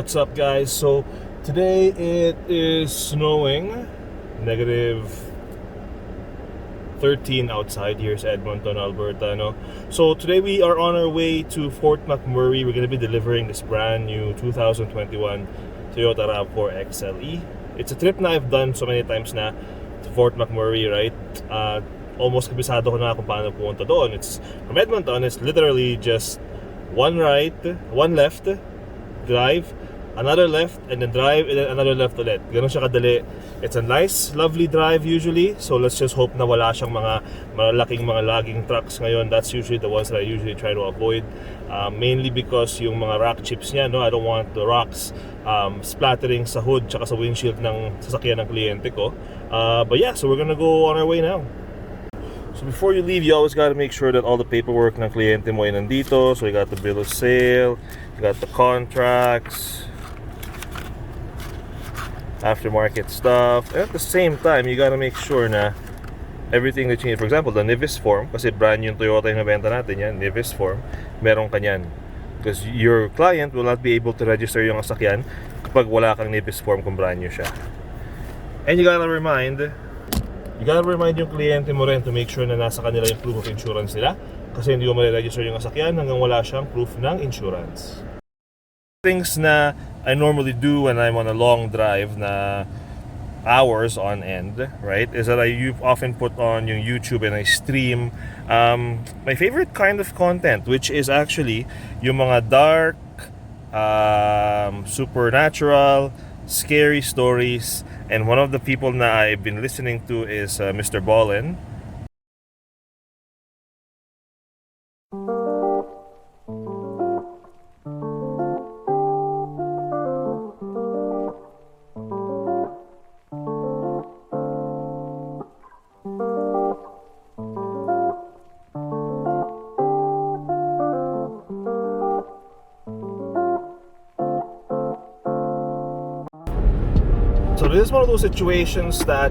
What's up, guys? So today it is snowing, negative 13 outside. Here's Edmonton, Alberta. No? So today we are on our way to Fort McMurray. We're going to be delivering this brand new 2021 Toyota Rav4 XLE. It's a trip na I've done so many times na to Fort McMurray, right? Almost kabisado ko na kung paano pumunta doon. It's from Edmonton. It's literally just one right, one left, drive, another left, and then drive, and then another left ulit. Ganun siya kadali. It's a nice, lovely drive usually. So let's just hope na wala siyang mga malalaking mga lagging trucks ngayon. That's usually the ones that I usually try to avoid. Mainly because yung mga rock chips niya, no, I don't want the rocks splattering sa hood tsaka sa windshield ng sasakyan ng kliyente ko. But yeah, so we're gonna go on our way now. So before you leave, you always got to make sure that all the paperwork ng kliyente mo ay nandito. So you got the bill of sale, you got the contracts, aftermarket stuff, and at the same time, you got to make sure na everything that you need. For example, the NIVIS form, kasi brand yung Toyota yung nabenta natin yan, NIVIS form, meron ka yan. Because your client will not be able to register yung sasakyan kapag wala kang NIVIS form kung brand new siya. And you gotta remind yung kliyente mo rin to make sure na nasa kanila yung proof of insurance nila, kasi hindi mo ma-register yung sasakyan hanggang wala siyang proof ng insurance. Things na I normally do when I'm on a long drive na hours on end, right, is that I often put on yung YouTube and I stream my favorite kind of content, which is actually yung mga dark, supernatural, scary stories. And one of the people na I've been listening to is Mr. Ballin. So this is one of those situations that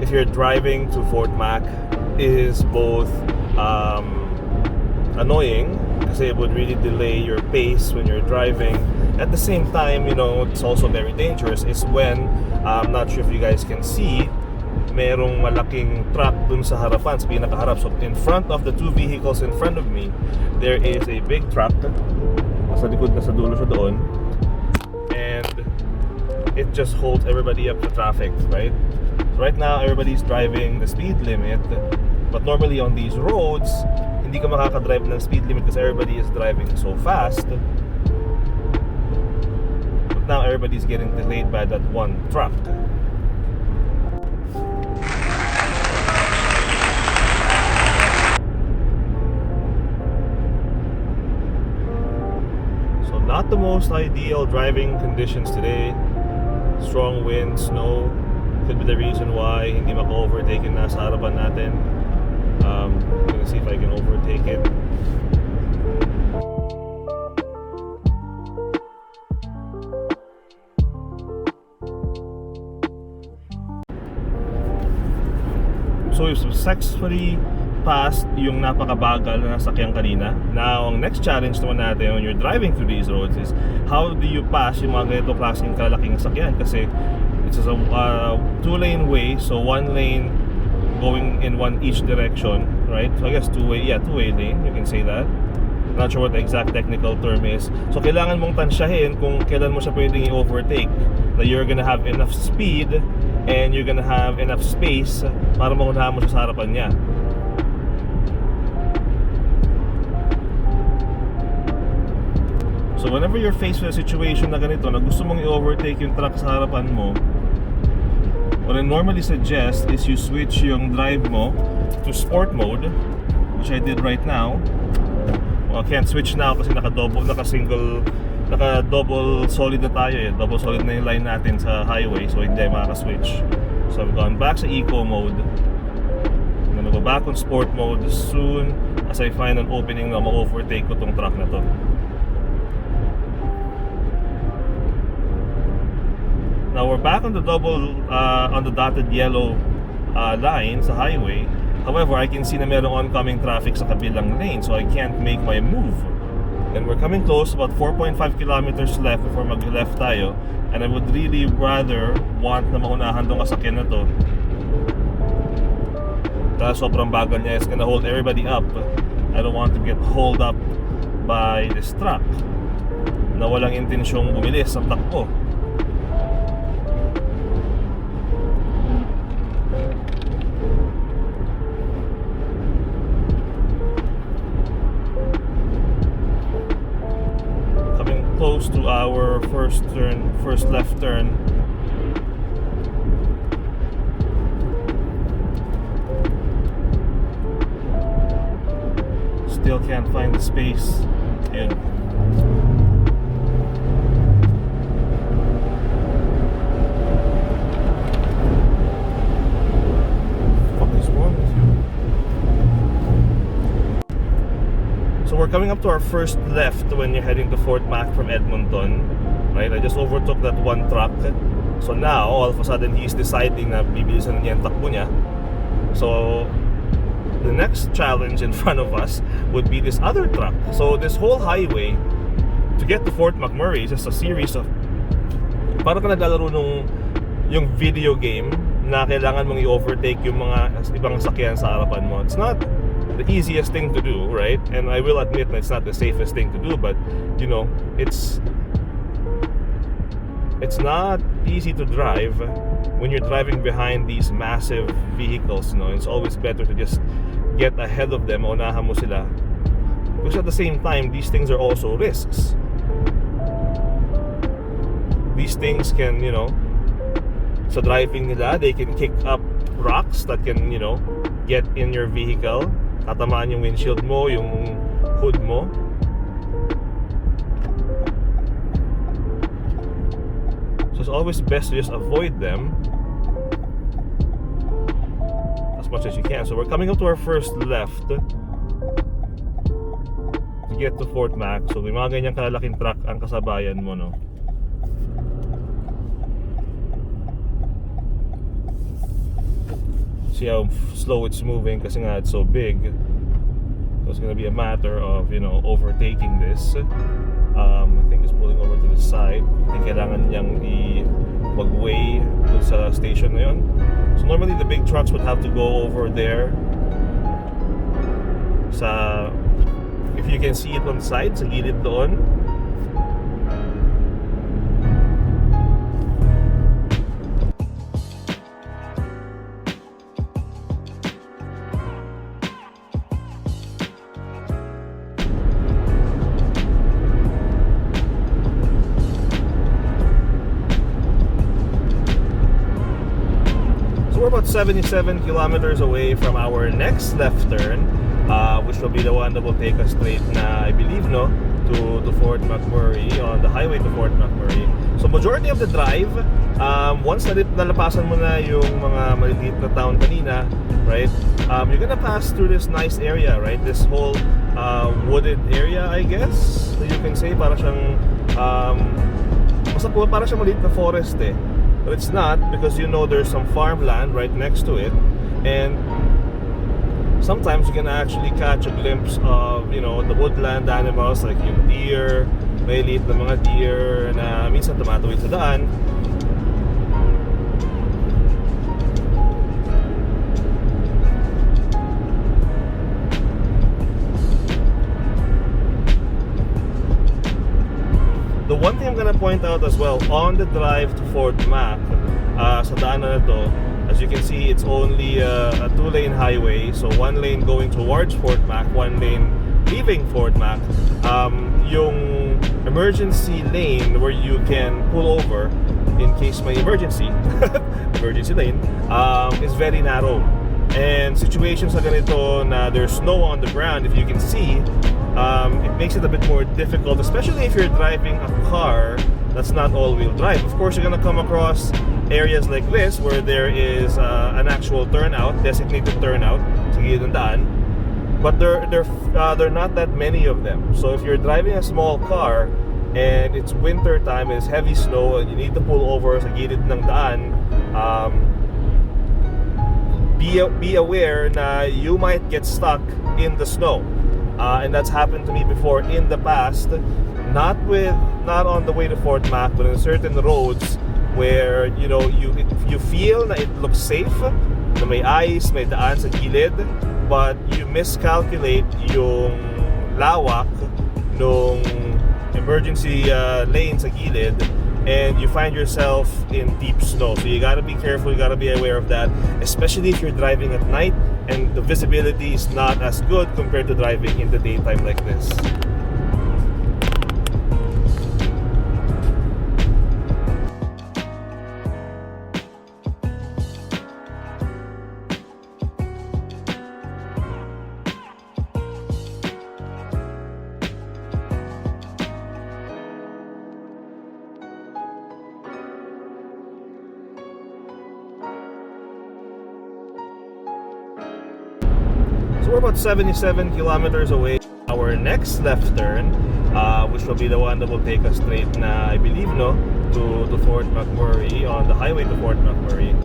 if you're driving to Fort Mac is both annoying because it would really delay your pace when you're driving. At the same time, you know, it's also very dangerous is when, I'm not sure if you guys can see, merong malaking truck dun sa harapan, sa pinakaharap. So in front of the two vehicles in front of me, there is a big truck. Nasa likod, nasa dulo siya doon. And it just holds everybody up to traffic, right? So right now, everybody's driving the speed limit, but normally on these roads, hindi ka makakadrive ng speed limit because everybody is driving so fast. But now everybody's getting delayed by that one truck. So not the most ideal driving conditions today. Strong wind, snow could be the reason why hindi maka-overtake yung nasa harapan natin. I'm gonna see if I can overtake it. So we've successfully passed yung napakabagal na nasakyan kanina. Now, ang next challenge naman natin when you're driving through these roads is how do you pass yung mga ganito klaseng kalaking sakyan, kasi it's a two-lane way, so one lane going in one each direction, right? So I guess two-way lane, you can say that. Not sure what the exact technical term is. So kailangan mong tansyahin kung kailan mo siya pwedeng i-overtake, that you're gonna have enough speed and you're gonna have enough space para maunahan mo siya sa harapan niya. So whenever you're faced with a situation na ganito, na gusto mong i-overtake yung truck sa harapan mo, what I normally suggest is you switch yung drive mo to sport mode, which I did right now. Well, I can't switch now kasi naka-double solid na tayo eh. Double solid na yung line natin sa highway, so hindi makaka-switch. So I've gone back sa eco mode. I'm gonna go back on sport mode as soon as I find an opening na ma-overtake ko tong truck na to. Now we're back on the on the dotted yellow line sa highway. However, I can see na merong oncoming traffic sa kabilang lane, so I can't make my move. And we're coming close, about 4.5 kilometers left before mag-left tayo. And I would really rather want na maunahan tong sasakyan na to. Dahil sobrang bagal niya, it's gonna hold everybody up. I don't want to get hauled up by this truck na walang intensyong bumilis ang takbo. Coming close to our first left turn. Still can't find the space. Ayun. What is wrong with you? So we're coming up to our first left when you're heading to Fort Mac from Edmonton. Right? I just overtook that one truck. So now, all of a sudden, he's deciding na bibilisan niya yung takbo niya. So the next challenge in front of us would be this other truck. So this whole highway to get to Fort McMurray is just a series of, parang ka naglalaro nung yung video game na kailangan mong i-overtake yung mga ibang sakyan sa harapan mo. It's not the easiest thing to do, right? And I will admit that it's not the safest thing to do, but you know, it's not easy to drive when you're driving behind these massive vehicles, you know. It's always better to just get ahead of them, unahan mo sila. Because at the same time, these things are also risks. These things can, you know, sa driving nila, they can kick up rocks that can, you know, get in your vehicle. Tatamaan yung windshield mo, yung hood mo. So it's always best to just avoid them as much as you can. So we're coming up to our first left to get to Fort Mac. So may mga ganyang kalalaking truck ang kasabayan mo, no? See how slow it's moving kasi nga it's so big. So it's gonna be a matter of, you know, overtaking this. I think it's pulling over to the side. I think kailangan niyang mag-way dun sa station na yun. So normally the big trucks would have to go over there sa, if you can see it on the side, sa gilid doon. We're about 77 kilometers away from our next left turn, which will be the one that will take us straight na, I believe, no, to Fort McMurray, on the highway to Fort McMurray. So majority of the drive, once nalapasan mo na yung mga maliliit na town kanina, right, you're gonna pass through this nice area, right, this whole wooded area, I guess you can say. Para siyang para siyang maliit na forest eh. But it's not, because you know there's some farmland right next to it, and sometimes you can actually catch a glimpse of, you know, the woodland animals like yung deer, may liit na mga deer na minsan tumatawid sa daan. The one thing I'm gonna point out as well, on the drive to Fort Mac, sa daanan na to, as you can see, it's only a 2-lane highway. So 1 lane going towards Fort Mac, 1 lane leaving Fort Mac. Yung emergency lane where you can pull over in case may emergency, emergency lane, is very narrow. And situations na ganito na there's snow on the ground, if you can see, it makes it a bit more difficult, especially if you're driving a car that's not all-wheel drive. Of course, you're gonna come across areas like this where there is an actual turnout, designated turnout sa gilid ng daan, but there are not that many of them. So if you're driving a small car and it's winter time, it's heavy snow, and you need to pull over sa gilid ng daan, be aware na you might get stuck in the snow. and that's happened to me before in the past. Not on the way to Fort Mac, but in certain roads where you feel na it looks safe, na may ice, may daan sa gilid, but you miscalculate yung lawak nung emergency lane sa gilid, and you find yourself in deep snow. So you gotta be careful, you gotta be aware of that, especially if you're driving at night and the visibility is not as good compared to driving in the daytime like this. So we're about 77 kilometers away. Our next left turn, which will be the one that will take us straight na, I believe, to Fort McMurray, on the highway to Fort McMurray.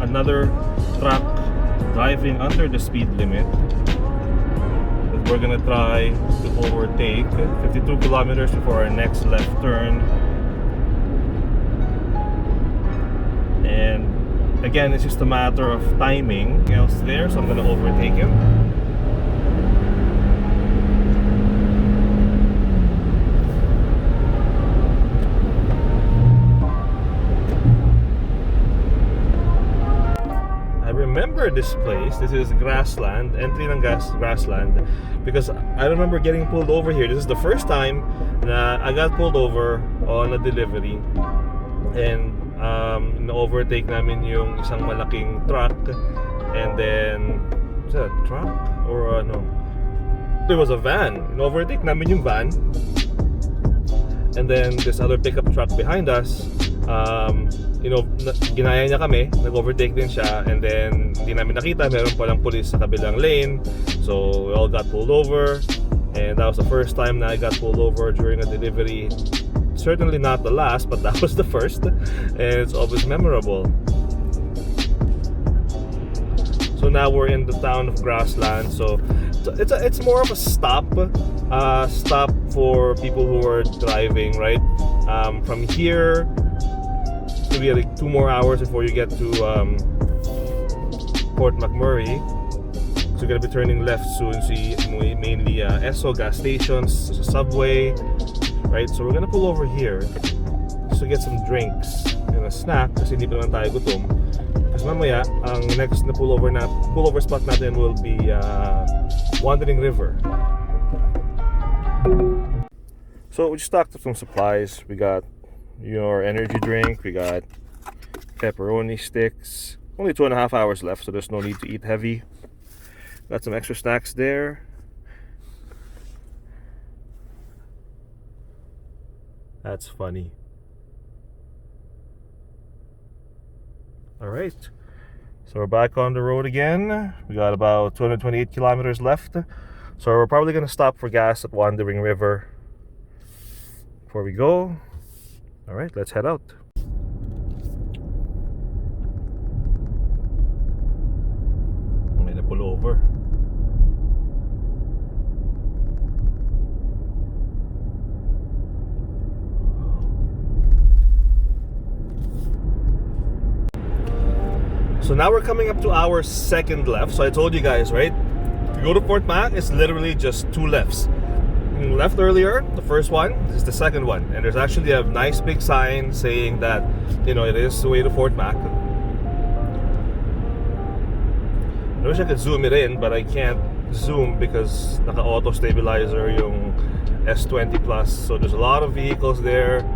Another truck driving under the speed limit that we're gonna try to overtake. 52 kilometers before our next left turn, and again, it's just a matter of timing else there, so I'm gonna overtake him. Remember this place. This is grassland, entry ng grassland, because I remember getting pulled over here. This is the first time na I got pulled over on a delivery, and na-overtake namin yung isang malaking truck, and then was that a truck or no? There was a van. Na-overtake namin yung van, and then this other pickup truck behind us, ginaya niya kami, nag-overtake din siya, and then hindi namin nakita, meron palang police sa kabilang lane, so we all got pulled over, and that was the first time na I got pulled over during a delivery. Certainly not the last, but that was the first, and it's always memorable. So now we're in the town of Grassland, so it's more of a stop for people who are driving, right? From here, it'll be like 2 more hours before you get to Fort McMurray. So you're gonna be turning left soon. See mainly Esso gas stations, subway, right? So we're gonna pull over here just to get some drinks and a snack kasi hindi pa naman tayo gutom. Kasi mamaya, ang next na pullover spot natin will be Wandering River. So we just stocked up some supplies. We got our energy drink, we got pepperoni sticks. Only 2.5 hours left, so there's no need to eat heavy. Got some extra snacks there. That's funny. Alright, so we're back on the road again. We got about 228 kilometers left, so we're probably gonna stop for gas at Wandering River before we go. Alright, let's head out. May na pull over. So now we're coming up to our second left. So I told you guys, right? To go to Fort Mac, it's literally just 2 lefts. We left earlier, the first one, this is the second one, and there's actually a nice big sign saying that it is the way to Fort Mac. I wish I could zoom it in, but I can't zoom because naka-auto stabilizer yung S20 Plus, so there's a lot of vehicles there.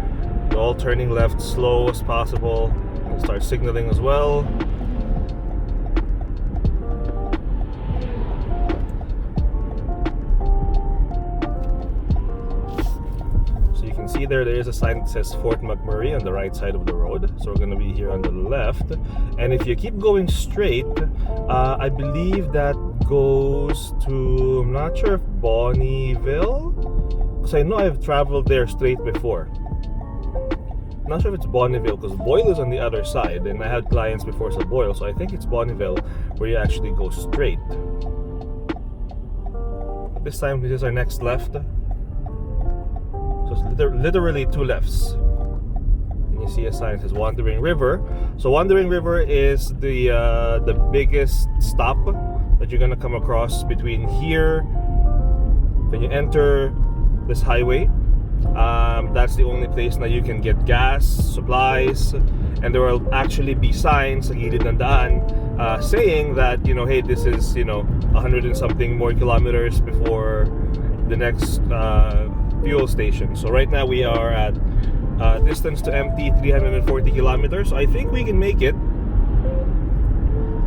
They're all turning left slow as possible. I'll start signaling as well. see there is a sign that says Fort McMurray on the right side of the road. So we're going to be here on the left. And if you keep going straight, I believe that goes to, I'm not sure if Bonnyville, because I know I've traveled there straight before. I'm not sure if it's Bonnyville, because Boyle is on the other side, and I had clients before sa Boyle, so I think it's Bonnyville where you actually go straight. This time, this is our next left. So it's literally two lefts. And you see a sign that says Wandering River. So Wandering River is the biggest stop that you're gonna come across between here. When you enter this highway, that's the only place that you can get gas, supplies, and there will actually be signs sa gilid ng daan saying that, you know, hey, this is, you know, 100 and something more kilometers before the next fuel station. So right now we are at distance to empty 340 kilometers. So I think we can make it.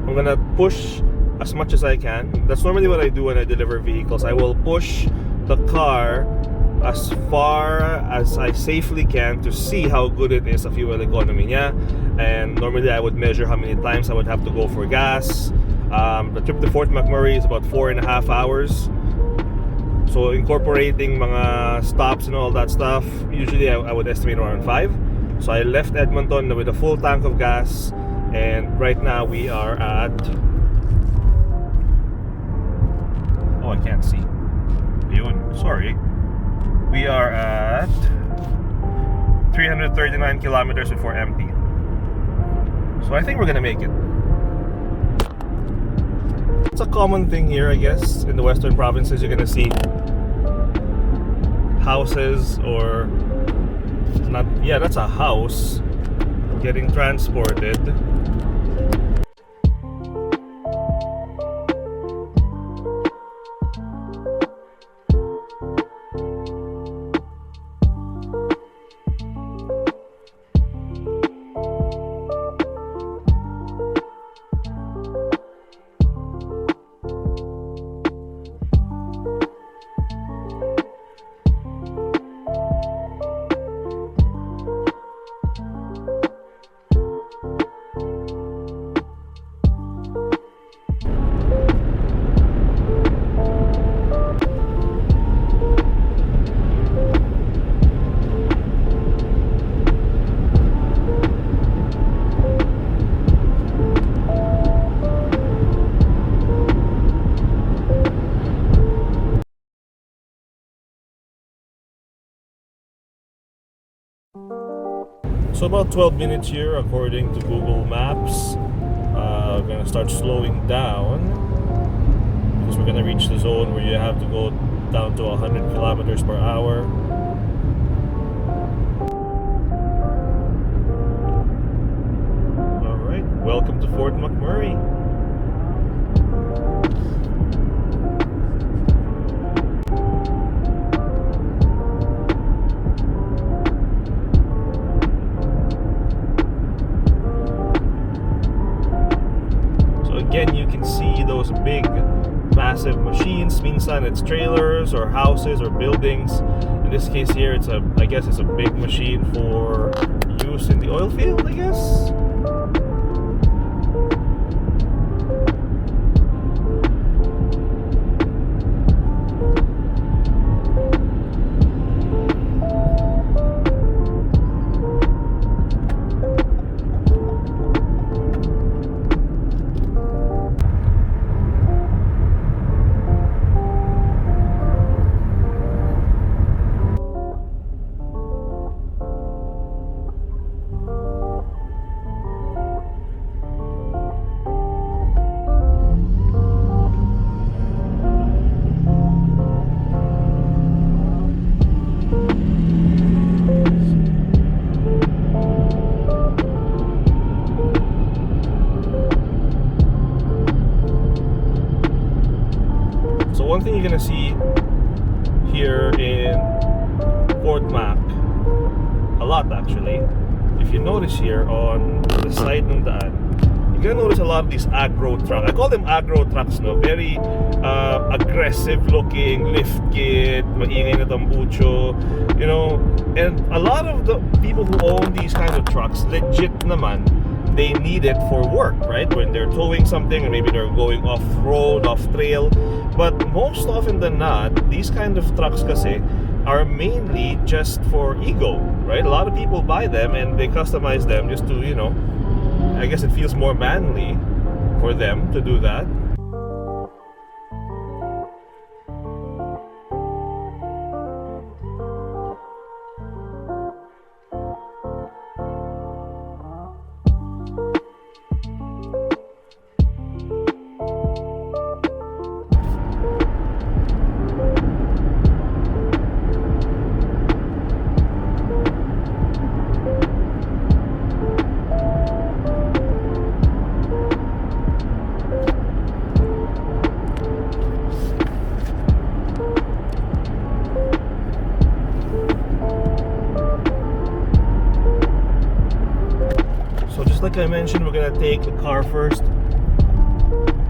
I'm gonna push as much as I can. That's normally what I do when I deliver vehicles. I will push the car as far as I safely can to see how good it is, a fuel economy niya. And normally I would measure how many times I would have to go for gas. The trip to Fort McMurray is about 4.5 hours. So incorporating mga stops and all that stuff, usually I would estimate around 5. So I left Edmonton with a full tank of gas, and right now we are at, oh, I can't see. Yun, sorry. We are at 339 kilometers before empty. So I think we're gonna make it. It's a common thing here, I guess, in the western provinces. You're gonna see houses, or not, yeah, that's a house getting transported. So about 12 minutes here according to Google Maps. We're gonna start slowing down because we're gonna reach the zone where you have to go down to 100 kilometers per hour. Alright, welcome to Fort McMurray. Again, you can see those big, massive machines. Minsan it's trailers or houses or buildings. In this case here, it's I guess it's a big machine for use in the oil field, I guess. One thing you're gonna see here in Fort Mac, a lot actually, if you notice here on the side ng daan, you can notice a lot of these agro trucks. I call them agro trucks, no? Very aggressive looking, lift kit, maingay na tambucho, you know. And a lot of the people who own these kinds of trucks, legit naman, they need it for work, right? When they're towing something and maybe they're going off-road, off-trail. But most often than not, these kind of trucks kasi are mainly just for ego, right? A lot of people buy them and they customize them just to, you know, I guess it feels more manly for them to do that. Like I mentioned, we're gonna take the car first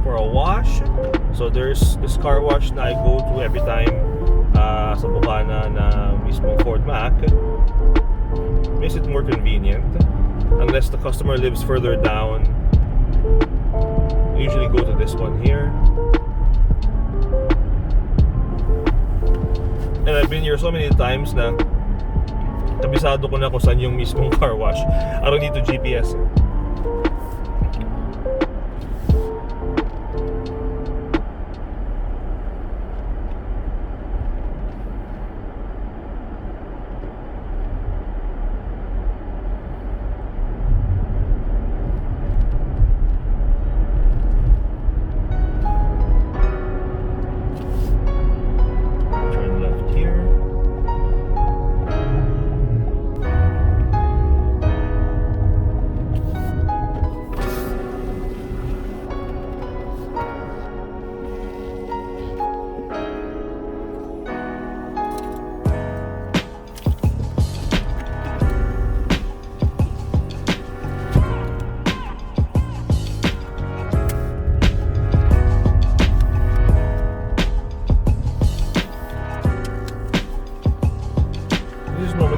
for a wash. So there's this car wash na I go to every time sa Bukana na mismong Fort Mac. Makes it more convenient. Unless the customer lives further down, I usually go to this one here. And I've been here so many times na kabisado ko na kung saan yung mismong car wash. I don't need to GPS.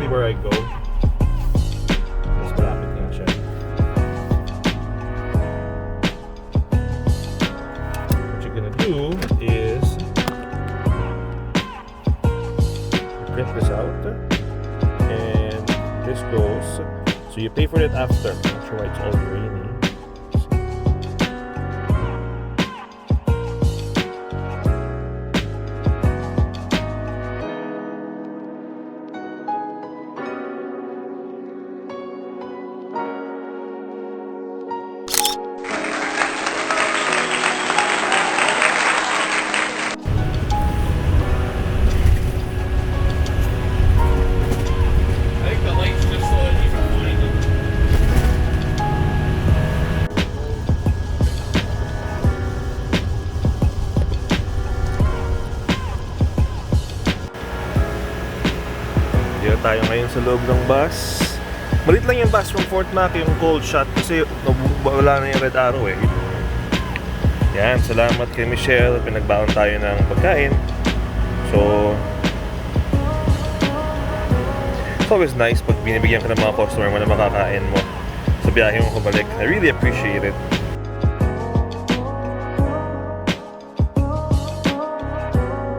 Where I go. Mas malapit nga siya. What you're gonna do is print this out, and this goes. So you pay for it after. I'm not sure why it's all grainy. Tayo ngayon sa loob ng bus. Malit lang yung bus from Fort Mac, yung cold shot kasi wala na yung red arrow eh. Yan, salamat kay Michelle, pinagbaon tayo ng pagkain. So it's always nice pag binibigyan ka ng mga customer mo na makakain mo sa biyahe mo kabalik. I really appreciate it.